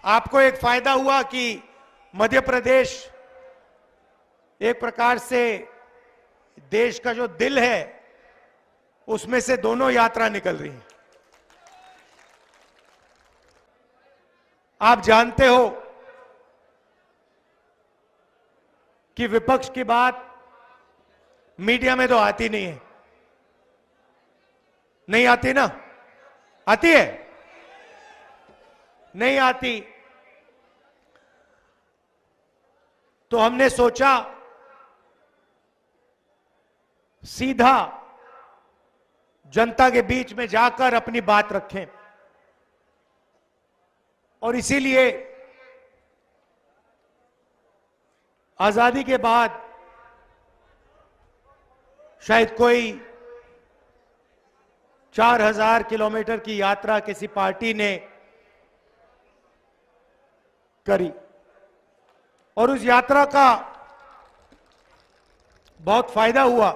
आपको एक फायदा हुआ कि मध्य प्रदेश एक प्रकार से देश का जो दिल है उसमें से दोनों यात्रा निकल रही है। आप जानते हो कि विपक्ष की बात मीडिया में तो आती नहीं है। नहीं आती ना? आती है? नहीं आती। तो हमने सोचा सीधा जनता के बीच में जाकर अपनी बात रखें, और इसीलिए आजादी के बाद शायद कोई 4000 किलोमीटर की यात्रा किसी पार्टी ने करी, और उस यात्रा का बहुत फायदा हुआ,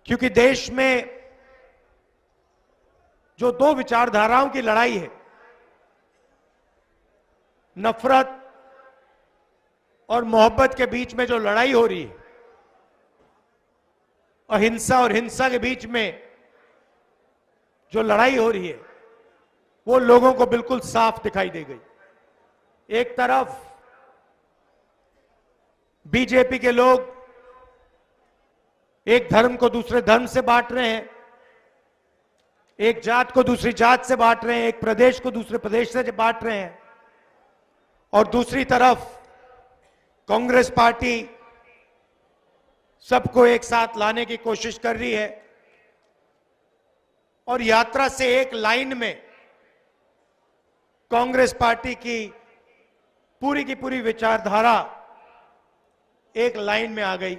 क्योंकि देश में जो दो विचारधाराओं की लड़ाई है, नफरत और मोहब्बत के बीच में जो लड़ाई हो रही है, अहिंसा और हिंसा के बीच में जो लड़ाई हो रही है, वो लोगों को बिल्कुल साफ दिखाई दे गई। एक तरफ बीजेपी के लोग एक धर्म को दूसरे धर्म से बांट रहे हैं, एक जात को दूसरी जात से बांट रहे हैं, एक प्रदेश को दूसरे प्रदेश से बांट रहे हैं, और दूसरी तरफ कांग्रेस पार्टी सबको एक साथ लाने की कोशिश कर रही है, और यात्रा से एक लाइन में कांग्रेस पार्टी की पूरी विचारधारा एक लाइन में आ गई।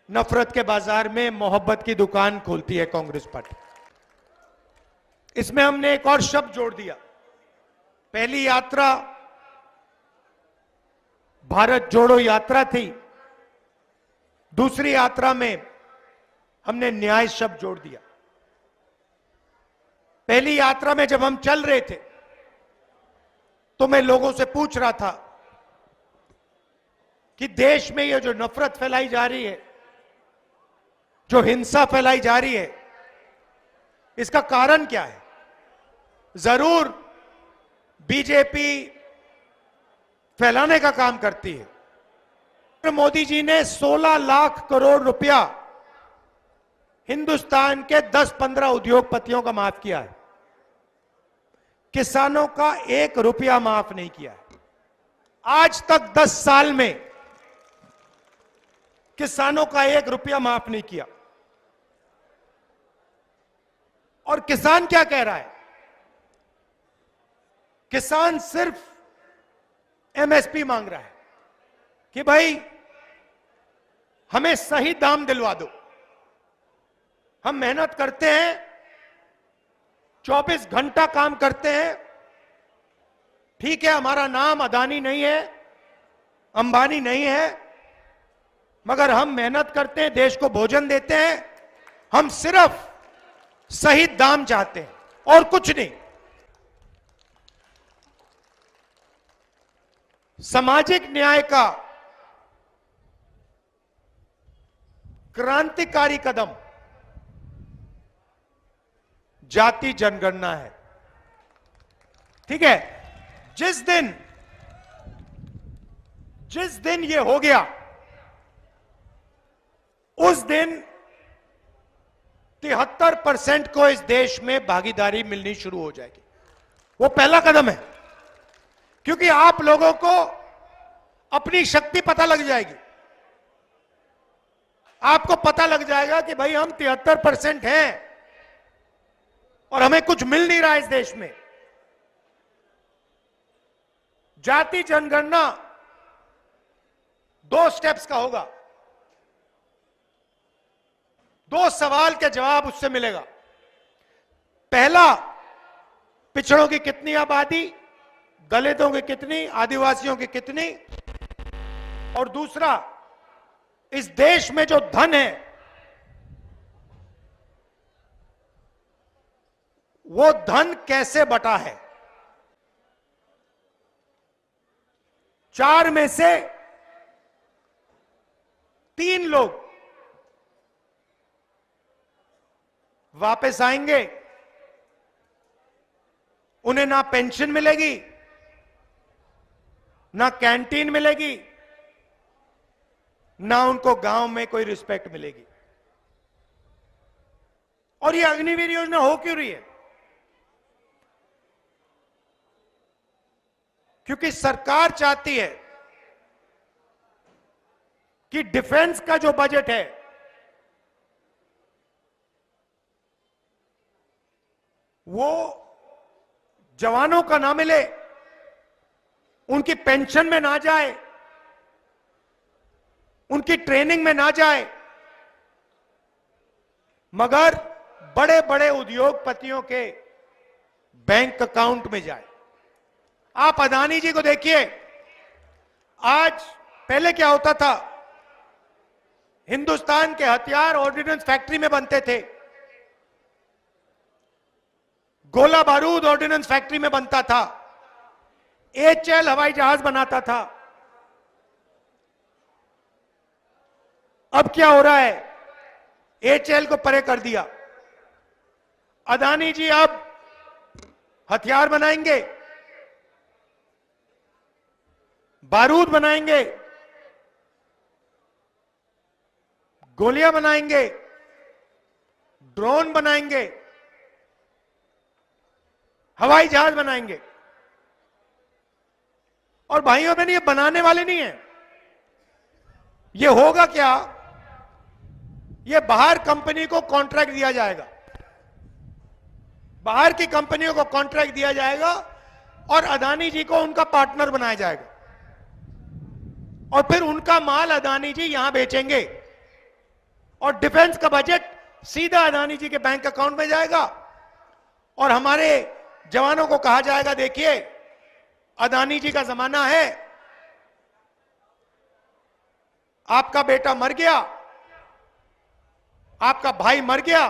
नफरत के बाजार में मोहब्बत की दुकान खोलती है कांग्रेस पार्टी। इसमें हमने एक और शब्द जोड़ दिया। पहली यात्रा भारत जोड़ो यात्रा थी, दूसरी यात्रा में हमने न्याय शब्द जोड़ दिया। पहली यात्रा में जब हम चल रहे थे तो मैं लोगों से पूछ रहा था कि देश में ये जो नफरत फैलाई जा रही है, जो हिंसा फैलाई जा रही है, इसका कारण क्या है? जरूर बीजेपी फैलाने का काम करती है। मोदी जी ने 16 लाख करोड़ रुपया हिंदुस्तान के 10-15 उद्योगपतियों का माफ किया है, किसानों का 1 रुपया माफ नहीं किया है। आज तक 10 साल में किसानों का 1 रुपया माफ नहीं किया। और किसान क्या कह रहा है? किसान सिर्फ एमएसपी मांग रहा है कि भाई हमें सही दाम दिलवा दो। हम मेहनत करते हैं, 24 घंटा काम करते हैं, ठीक है, हमारा नाम अदानी नहीं है, अंबानी नहीं है, मगर हम मेहनत करते हैं, देश को भोजन देते हैं, हम सिर्फ सही दाम चाहते हैं और कुछ नहीं। सामाजिक न्याय का क्रांतिकारी कदम जाति जनगणना है। ठीक है, जिस दिन ये हो गया, उस दिन 73% को इस देश में भागीदारी मिलनी शुरू हो जाएगी। वो पहला कदम है, क्योंकि आप लोगों को अपनी शक्ति पता लग जाएगी। आपको पता लग जाएगा कि भाई हम 73% हैं और हमें कुछ मिल नहीं रहा है इस देश में। जाति जनगणना 2 स्टेप्स का होगा। 2 सवाल के जवाब उससे मिलेगा। पहला, पिछड़ों की कितनी आबादी, दलितों की कितनी, आदिवासियों की कितनी, और दूसरा, इस देश में जो धन है वो धन कैसे बटा है। 4 में से 3 लोग वापस आएंगे, उन्हें ना पेंशन मिलेगी, ना कैंटीन मिलेगी, ना उनको गांव में कोई रिस्पेक्ट मिलेगी। और ये अग्निवीर योजना हो क्यों रही है? क्योंकि सरकार चाहती है कि डिफेंस का जो बजट है वो जवानों का ना मिले, उनकी पेंशन में ना जाए, उनकी ट्रेनिंग में ना जाए, मगर बड़े बड़े उद्योगपतियों के बैंक अकाउंट में जाए। आप अदानी जी को देखिए, आज पहले क्या होता था, हिंदुस्तान के हथियार ऑर्डिनेंस फैक्ट्री में बनते थे, गोला बारूद ऑर्डिनेंस फैक्ट्री में बनता था, एचएल हवाई जहाज बनाता था। अब क्या हो रहा है? एचएल को परे कर दिया। अदानी जी अब हथियार बनाएंगे, बारूद बनाएंगे, गोलियां बनाएंगे, ड्रोन बनाएंगे, हवाई जहाज बनाएंगे। और भाइयों बहन, ये बनाने वाले नहीं है। ये होगा क्या? ये बाहर कंपनी को कॉन्ट्रैक्ट दिया जाएगा, बाहर की कंपनियों को कॉन्ट्रैक्ट दिया जाएगा और अदानी जी को उनका पार्टनर बनाया जाएगा, और फिर उनका माल अदानी जी यहां बेचेंगे, और डिफेंस का बजट सीधा अदानी जी के बैंक अकाउंट में जाएगा। और हमारे जवानों को कहा जाएगा, देखिए अदानी जी का जमाना है, आपका बेटा मर गया, आपका भाई मर गया,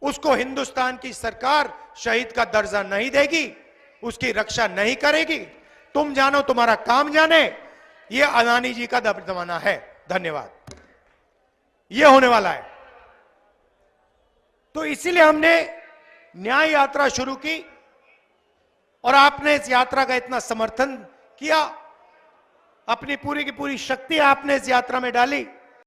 उसको हिंदुस्तान की सरकार शहीद का दर्जा नहीं देगी, उसकी रक्षा नहीं करेगी, तुम जानो तुम्हारा काम जाने। ये अदानी जी का जमाना है। धन्यवाद। ये होने वाला है। तो इसीलिए हमने न्याय यात्रा शुरू की और आपने इस यात्रा का इतना समर्थन किया, अपनी पूरी की पूरी शक्ति आपने इस यात्रा में डाली।